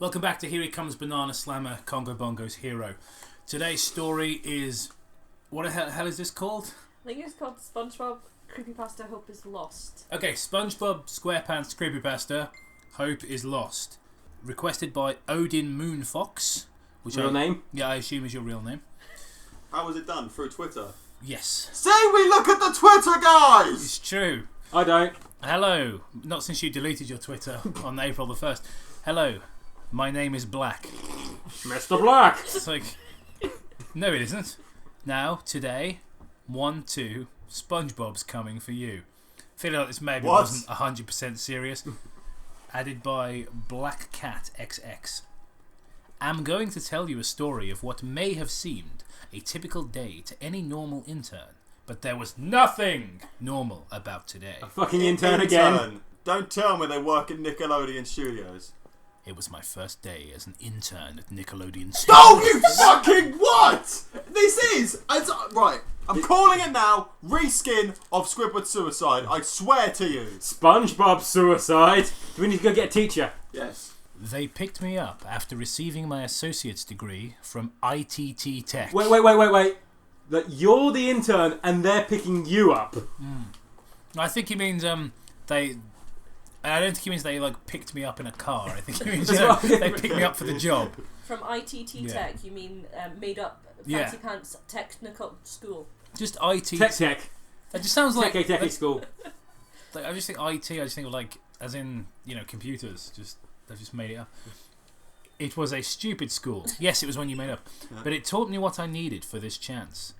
Welcome back to Here He Comes Banana Slammer, Congo Bongo's hero. Today's story is... What the hell is this called? I think it's called Spongebob Creepypasta Hope is Lost. Okay, Spongebob SquarePants Creepypasta Hope is Lost. Requested by Odin Moonfox. Which real name? Yeah, I assume is your real name. How was it done? Through Twitter? Yes. Say we look at the Twitter, guys! It's true. I don't. Hello. Not since you deleted your Twitter on April the 1st. Hello. My name is Black. Mr. Black! It's like... No, it isn't. Now, today, 1-2, SpongeBob's coming for you. Feeling like this maybe wasn't 100% serious. Added by Black Cat XX. I'm going to tell you a story of what may have seemed a typical day to any normal intern, but there was nothing normal about today. A fucking intern again. Don't tell me they work at Nickelodeon Studios. It was my first day as an intern at Nickelodeon Studios. No, you fucking what? This is... Right, I'm calling it now. Reskin of Squidward Suicide. I swear to you. SpongeBob Suicide. Do we need to go get a teacher? Yes. They picked me up after receiving my associate's degree from ITT Tech. Wait. That you're the intern and they're picking you up. I think he means they... I don't think he means they like picked me up in a car. I think he means they picked me up for the job. From ITT Tech, you mean made up fancy pants technical school? Just IT. Tech. It just sounds like Techie school. Like, I just think IT. I just think of like as in computers. They've just made it up. It was a stupid school. Yes, it was one you made up, but it taught me what I needed for this chance.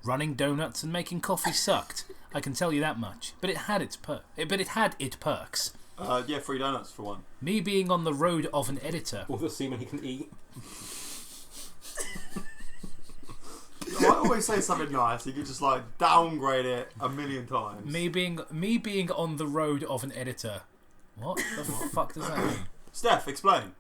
Running donuts and making coffee sucked. I can tell you that much. But it had its perks. Yeah, free donuts for one. Me being on the road of an editor. All the semen he can eat. I always say something nice. You can just like downgrade it a million times. Me being on the road of an editor. What the fuck does that mean? Steph, explain.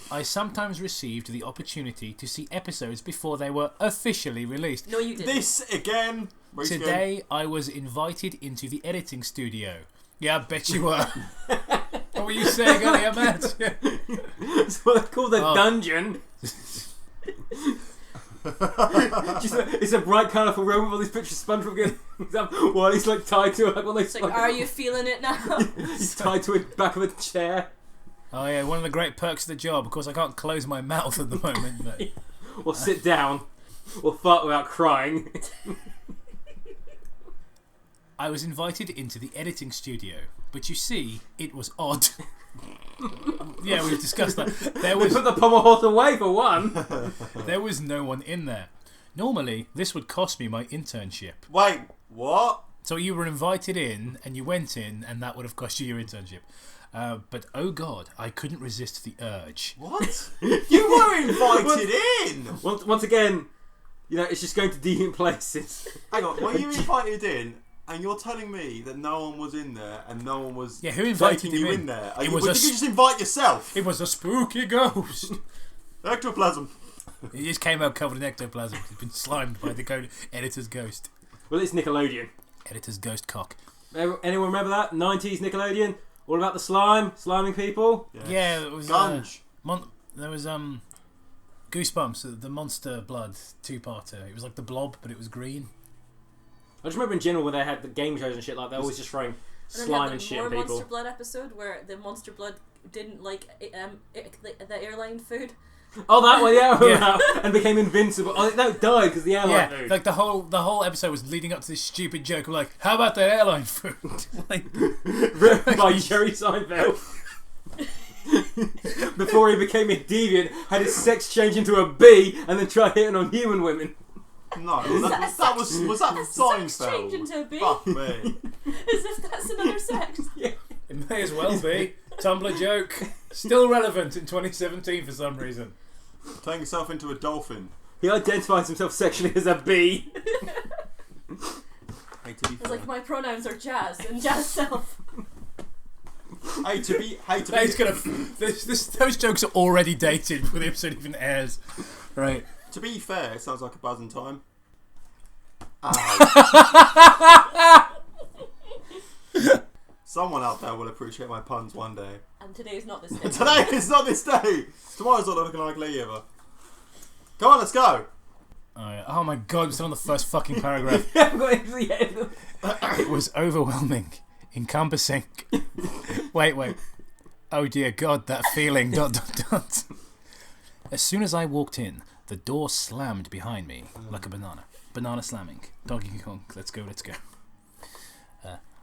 I sometimes received the opportunity to see episodes before they were officially released. No, you didn't. This again. Today, I was invited into the editing studio. Yeah, I bet you were. What were you saying earlier, Matt? It's what they call the dungeon. It's a bright, colourful room with all these pictures of SpongeBob while he's like tied to like one of those. Like, are you feeling it now? He's tied to the back of a chair. Oh yeah, one of the great perks of the job. Of course, I can't close my mouth at the moment. But... Or sit down. Or fart without crying. I was invited into the editing studio, but you see, it was odd. Yeah, we've discussed that. They put the pommel horse away for one. There was no one in there. Normally, this would cost me my internship. Wait, what? So you were invited in, and you went in, and that would have cost you your internship. But oh god, I couldn't resist the urge. What? You were invited in! Once again, it's just going to deviant places. Hang on, were you invited in? And you're telling me that no one was in there and no one was who invited you him in there? Did you just invite yourself? It was a spooky ghost. Ectoplasm. He just came out covered in ectoplasm. He's been slimed by the editor's ghost. Well, it's Nickelodeon. Editor's ghost cock. Anyone remember that? 90s Nickelodeon? All about the slime? Sliming people? Yes. Yeah, it was... Gunge. There was Goosebumps, the Monster Blood two-parter. It was like the Blob, but it was green. I just remember in general when they had the game shows and shit like that, always just throwing slime and shit at people. Monster Blood episode where the Monster Blood didn't like the airline food. Oh, that one, yeah, I remember that. And became invincible. Oh, that died because the airline food. Like the whole episode was leading up to this stupid joke of like, how about the airline food? Written by Jerry Seinfeld. Before he became a deviant, had his sex change into a bee, and then tried hitting on human women. No, was that Seinfeld? Sex change into a bee? Fuck me. As if that's another sex. Yeah. It may as well be. Tumblr joke. Still relevant in 2017 for some reason. Turning yourself into a dolphin. He identifies himself sexually as a bee. It's like, my pronouns are Jazz and Jazz Self. Those jokes are already dated before the episode even airs. Right. To be fair, it sounds like a buzzing time. Someone out there will appreciate my puns one day. And today is not this day. Today is not this day. Tomorrow's not looking likely either. Come on, let's go. Oh my god, we're still on the first fucking paragraph. I haven't got into the end. It was overwhelming, encompassing. Wait. Oh dear God, that feeling. ... As soon as I walked in, the door slammed behind me like a banana. Banana slamming. Donkey Kong. Let's go.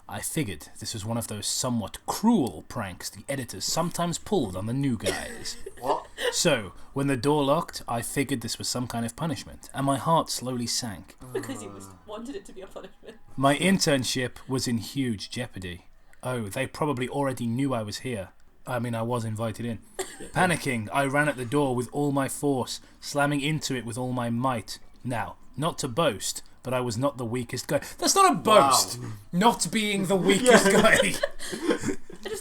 I figured this was one of those somewhat cruel pranks the editors sometimes pulled on the new guys. What? So, when the door locked, I figured this was some kind of punishment, and my heart slowly sank. Because you wanted it to be a punishment. My internship was in huge jeopardy. Oh, they probably already knew I was here. I mean, I was invited in. Panicking, I ran at the door with all my force, slamming into it with all my might. Now, not to boast, but I was not the weakest guy. That's not a boast! Wow. Not being the weakest guy.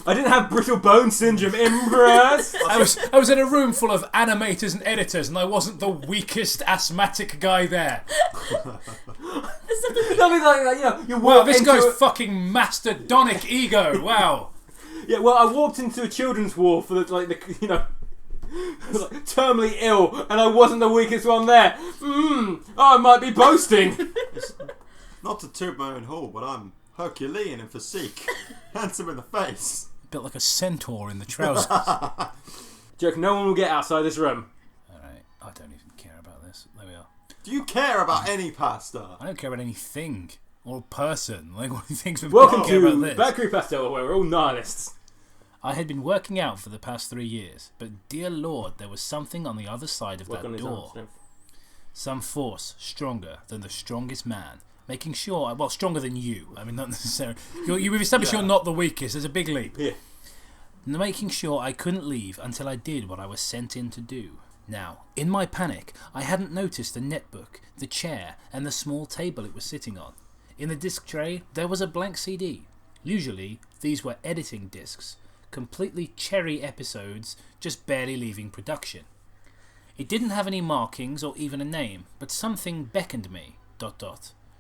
I didn't have brittle bone syndrome, impressed. I was in a room full of animators and editors, and I wasn't the weakest asthmatic guy there. Something like that, you wow, this guy's fucking mastodonic ego. Wow. Yeah, well, I walked into a children's ward for terminally ill, and I wasn't the weakest one there. I might be boasting. Not to toot my own horn, but I'm Herculean in physique. Handsome in the face. Built like a centaur in the trousers. Joke, no one will get outside this room. Alright, I don't even care about this. There we are. Do you care about any pasta? I don't care about anything. Or person. Like, what do you think's Welcome care about to this? Bad CREEPYPASTA, where we're all nihilists. I had been working out for the past 3 years, but dear Lord, there was something on the other side of that door. Some force stronger than the strongest man, making sure, well, stronger than you. I mean, not necessarily. You've established you're not the weakest. There's a big leap. Yeah. Making sure I couldn't leave until I did what I was sent in to do. Now, in my panic, I hadn't noticed the netbook, the chair, and the small table it was sitting on. In the disc tray, there was a blank CD. Usually, these were editing discs. Completely cherry episodes, just barely leaving production. It didn't have any markings or even a name, but something beckoned me, ...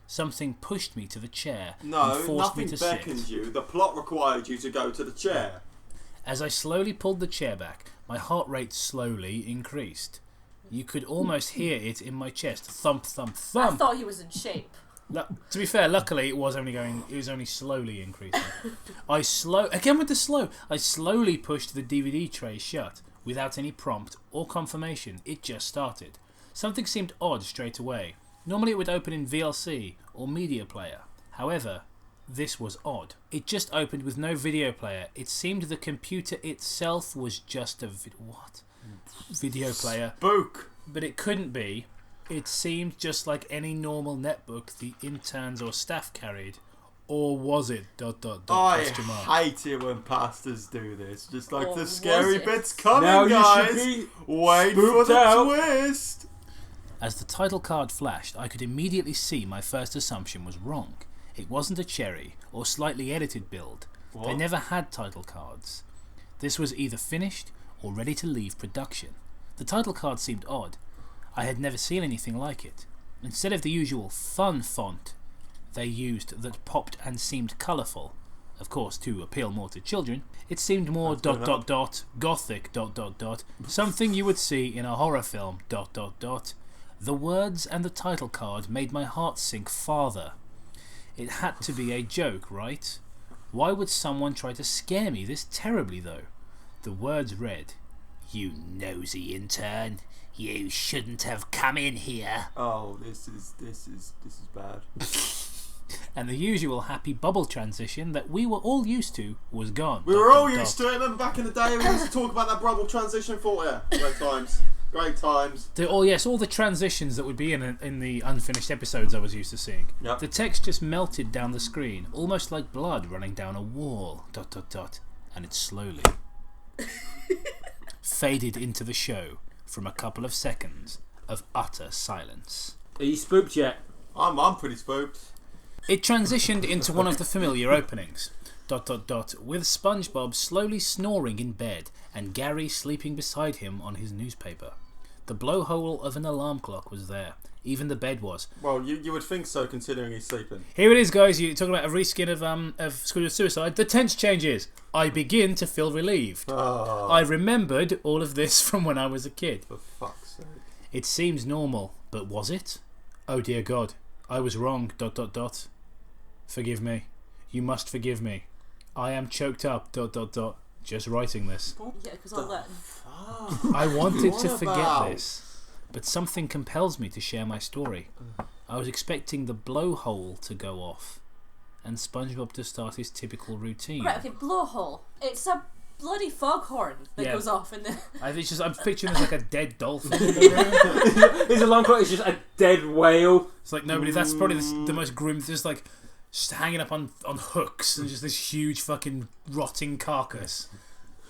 Something pushed me to the chair and forced me to sit. No, nothing beckoned you. The plot required you to go to the chair. As I slowly pulled the chair back, my heart rate slowly increased. You could almost hear it in my chest. Thump, thump, thump. I thought he was in shape. To be fair, luckily it was only slowly increasing. I slowly pushed the DVD tray shut without any prompt or confirmation. It just started. Something seemed odd straight away. Normally it would open in VLC or media player. However, this was odd. It just opened with no video player. It seemed the computer itself was just a video player. Spook. But it couldn't be. It seemed just like any normal netbook the interns or staff carried. Or was it ... I hate it when pastors do this. Just like the scary bit's coming, now guys. Wait for the twist. As the title card flashed, I could immediately see my first assumption was wrong. It wasn't a cherry or slightly edited build. What? They never had title cards. This was either finished or ready to leave production. The title card seemed odd. I had never seen anything like it. Instead of the usual fun font they used that popped and seemed colourful, of course to appeal more to children, it seemed more ... gothic ... something you would see in a horror film ... The words and the title card made my heart sink farther. It had to be a joke, right? Why would someone try to scare me this terribly though? The words read, "You nosy intern. You shouldn't have come in here." Oh, this is bad. And the usual happy bubble transition that we were all used to was gone. We were all used to it. Remember back in the day we used to talk about that bubble transition for you. Great times. Great times. All the transitions that would be in the unfinished episodes I was used to seeing. Yep. The text just melted down the screen, almost like blood running down a wall. ... And it slowly faded into the show from a couple of seconds of utter silence. Are you spooked yet? I'm pretty spooked. It transitioned into one of the familiar openings. ... With Spongebob slowly snoring in bed and Gary sleeping beside him on his newspaper. The blowhole of an alarm clock was there. Even the bed was. Well, you would think so, considering he's sleeping. Here it is, guys. You're talking about a reskin of Squidward Suicide. The tense changes. I begin to feel relieved. Oh, I remembered all of this from when I was a kid. for fuck's sake. It seems normal, but was it? Oh dear God, I was wrong. ... Forgive me. You must forgive me. I am choked up. ... Just writing this. Yeah, because all that. I wanted to What forget about? this, but something compels me to share my story. I was expecting the blowhole to go off, and SpongeBob to start his typical routine. Right, okay, blowhole. It's a bloody foghorn that Yeah. goes off in the. I'm picturing there's like a dead dolphin in the room. His alarm clock is just a dead whale. It's like nobody. That's probably the most grim. Just like just hanging up on hooks and just this huge fucking rotting carcass.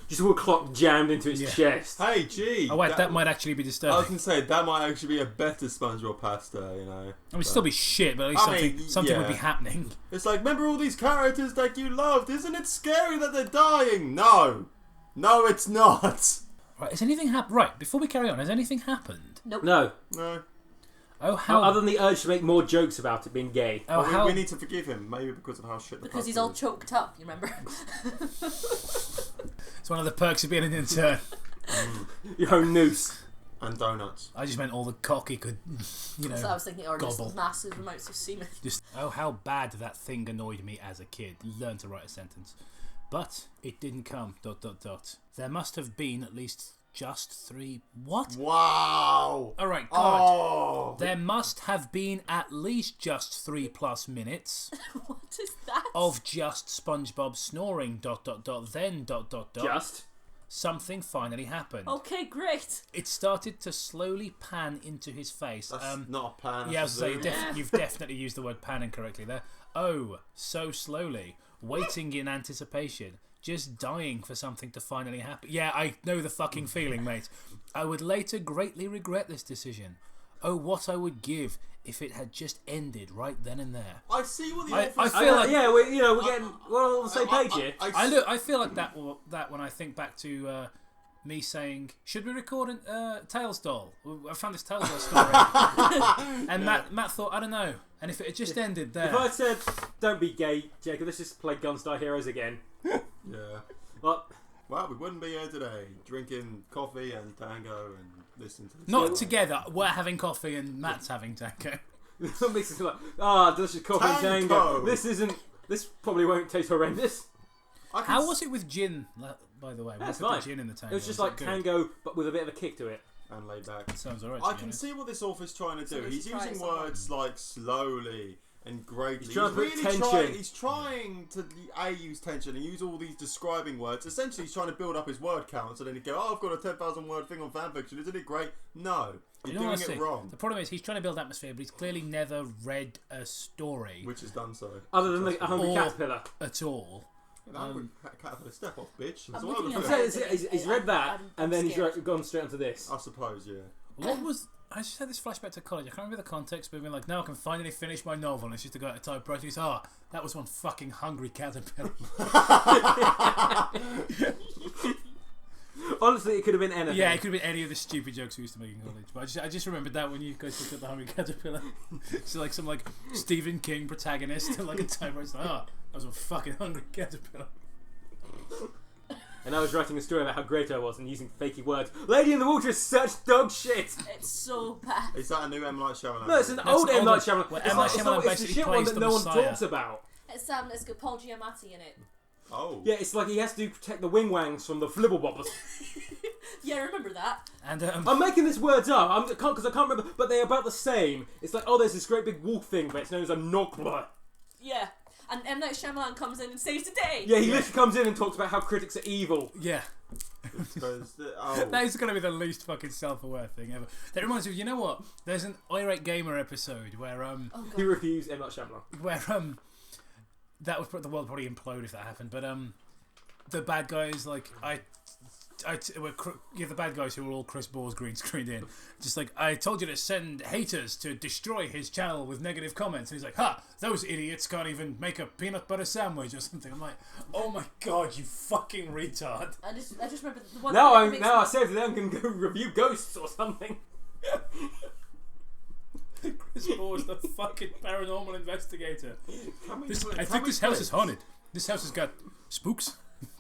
Just a clock jammed into its chest. Hey, gee. Oh wait, that might actually be I was disturbing. going to say, that might actually be a better SpongeBob pasta, you know. I mean, it'd still be shit, but at least something would be happening. It's like, remember all these characters that you loved? Isn't it scary that they're dying? No. No, it's not. Right, has anything happened? Right, before we carry on, has anything happened? Nope. No. No. Oh, how? Other than the urge to make more jokes about it being gay. Oh, Well, how? we need to forgive him, maybe because of how shit the Because he's pasta all is. choked up, you remember? It's one of the perks of being an intern. Your own noose. And donuts. I just meant all the cock he could, you know. So I was thinking, or gobble. just massive amounts of semen. Just how bad that thing annoyed me as a kid. Learn to write a sentence, but it didn't come. ... There must have been at least just 3. What? Wow. All right, God. Oh. There must have been at least just 3+ minutes What is that? of just SpongeBob snoring. ... Then ... Just. Something finally happened. Okay, great. It started to slowly pan into his face. That's not a pan. Yeah, I was that's a saying, zoom. you've definitely used the word pan incorrectly there. Oh, so slowly, waiting in anticipation, just dying for something to finally happen. Yeah, I know the fucking feeling, mate. I would later greatly regret this decision. Oh, what I would give if it had just ended right then and there. I see what the I office... feel like- yeah, we're getting on the same page here. I feel like that when I think back to me saying, should we record a Tails doll? I found this Tails doll story. And Matt thought, I don't know. And if it had just ended there... If I said, don't be gay, Jacob, let's just play Gunstar Heroes again. Yeah. Well, Well, we wouldn't be here today, drinking coffee and tango and listening to this. Not together. We're having coffee and Matt's having tango. mixes like, delicious coffee and tango. Tango. This probably won't taste horrendous. How was it with gin, by the way? That's We put the fine. gin in the tango. It was just Was like that good? tango, but with a bit of a kick to it. And laid back. Sounds alright. I can see what this author's trying to do. So He's let's try using some. words like slowly and greatly. He's trying to put tension. He's trying to use tension and use all these describing words. Essentially, he's trying to build up his word count so then he'd go, oh, I've got a 10,000 word thing on fanfiction. Isn't it great? No. You're doing it wrong. The problem is he's trying to build atmosphere, but he's clearly never read a story Which has done so. Other than the hungry Or- caterpillar. at all. Caterpillar step off, bitch. I'm That's what I looking was at doing. So he's read that, I'm and then he's scared. gone straight onto this. I suppose, yeah. What was... I just had this flashback to college. I can't remember the context, but being like, now I can finally finish my novel. And it's just a guy at a typewriter. He's, that was one fucking hungry caterpillar. Honestly, it could have been anything. Yeah, it could have been any of the stupid jokes we used to make in college. But I just remembered that when you guys looked at the hungry caterpillar. It's like some like Stephen King protagonist, like a typewriter. It's like, that was a fucking hungry caterpillar. And I was writing a story about how great I was and using fakey words. Lady in the Water is such dog shit. It's so bad. Is that a new M. Night Shyamalan? No, it's an That's old an M. Night older- Shyamalan. well, It's M. not- Night it's Shyamalan not- it's the basically shit one plays that the no one Messiah. talks about. It's got Paul Giamatti in it. Oh. Yeah, it's like he has to protect the wingwangs from the flibblebobbers. Yeah, I remember that. And I'm making these words up because I can't remember, but they're about the same. It's like, there's this great big wolf thing, but it's known as a Nogla. Yeah. And M. Night Shyamalan comes in and saves the day. Yeah, he literally comes in and talks about how critics are evil. yeah. Oh. That is going to be the least fucking self-aware thing ever. That reminds me of, you know what? There's an Irate Gamer episode where Oh, God. He reviews M. Night Shyamalan. that would the world probably implode if that happened. But the bad guy is like, I the bad guys who were all Chris Ball's green screened in. Just like, I told you to send haters to destroy his channel with negative comments. And he's like, ha, those idiots can't even make a peanut butter sandwich or something. I'm like, oh my god, you fucking retard. I just remember the one. Now I said to them, can go review Ghosts or something. Chris Ball's the fucking paranormal investigator. I think this please? house is haunted. This house has got spooks,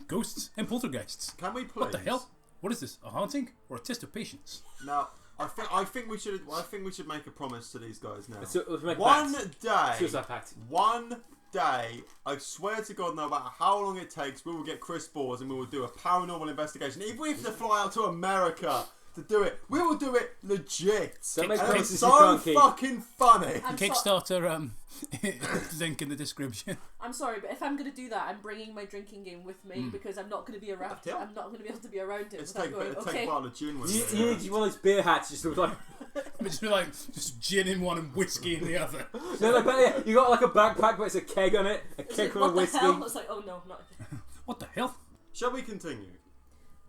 ghosts, and poltergeists. Can we please? What the hell? What is this? A haunting or a test of patience? Now, I think we should make a promise to these guys now. Let's make One pacts. day, Suicide pact. one day, I swear to God, no matter how long it takes, we will get Chris Balls and we will do a paranormal investigation. Even if we have to fly out to America to do it, we will do it legit. So make and promises it's you so can't keep. fucking funny. Kickstarter link in the description. I'm sorry, but if I'm going to do that, I'm bringing my drinking game with me because I'm not going to be around. Yeah. I'm not going to be able to be around it. Let's without take going, a bottle of gin with You need one of those beer hats, just look like. just gin in one and whiskey in the other. No, but yeah, you got like a backpack, but it's a keg on it, a keg full of what whiskey. the hell? It's like, oh no, not. What the hell? Shall we continue?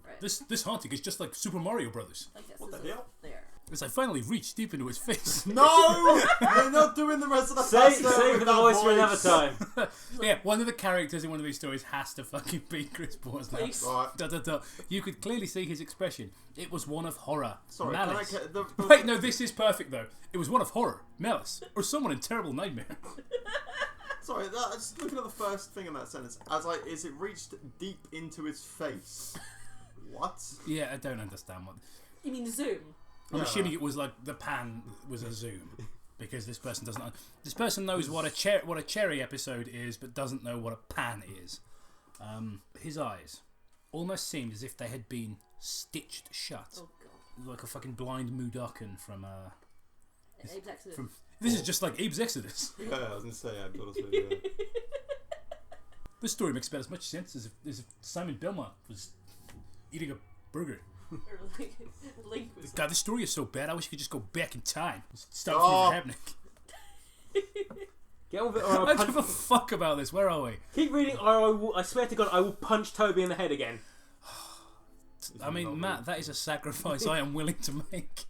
Right. This haunting is just like Super Mario Brothers. I guess What this the is hell? There. As I finally reached deep into his face. No! We're not doing the rest of the Save pasta with the that voice for another time. Yeah, one of the characters in one of these stories has to fucking be Chris Ball's now. Please. Right. You could clearly see his expression. It was one of horror. Sorry, malice. can I get Wait, no, this is perfect though. It was one of horror, malice, or someone in terrible nightmare. Sorry, just looking at the first thing in that sentence, is it reached deep into his face? What? Yeah, I don't understand what. You mean zoom? I'm assuming it was like the pan was a zoom, because this person doesn't. This person knows what a cherry episode is, but doesn't know what a pan is. His eyes almost seemed as if they had been stitched shut, Oh god. like a fucking blind Mudokon from Abe's Exodus. This is just like Abe's Exodus. Yeah, I was gonna say, I've got to say, yeah. This story makes about as much sense as if Simon Belmont was eating a burger. Or like, Link was. God, this story is so bad. I wish you could just go back in time. Stop Oh. from happening. Get on with it, or I I'll don't punch. give a fuck about this. Where are we? Keep reading, or I swear to God, I will punch Toby in the head again. I mean, Matt, that is a sacrifice I am willing to make.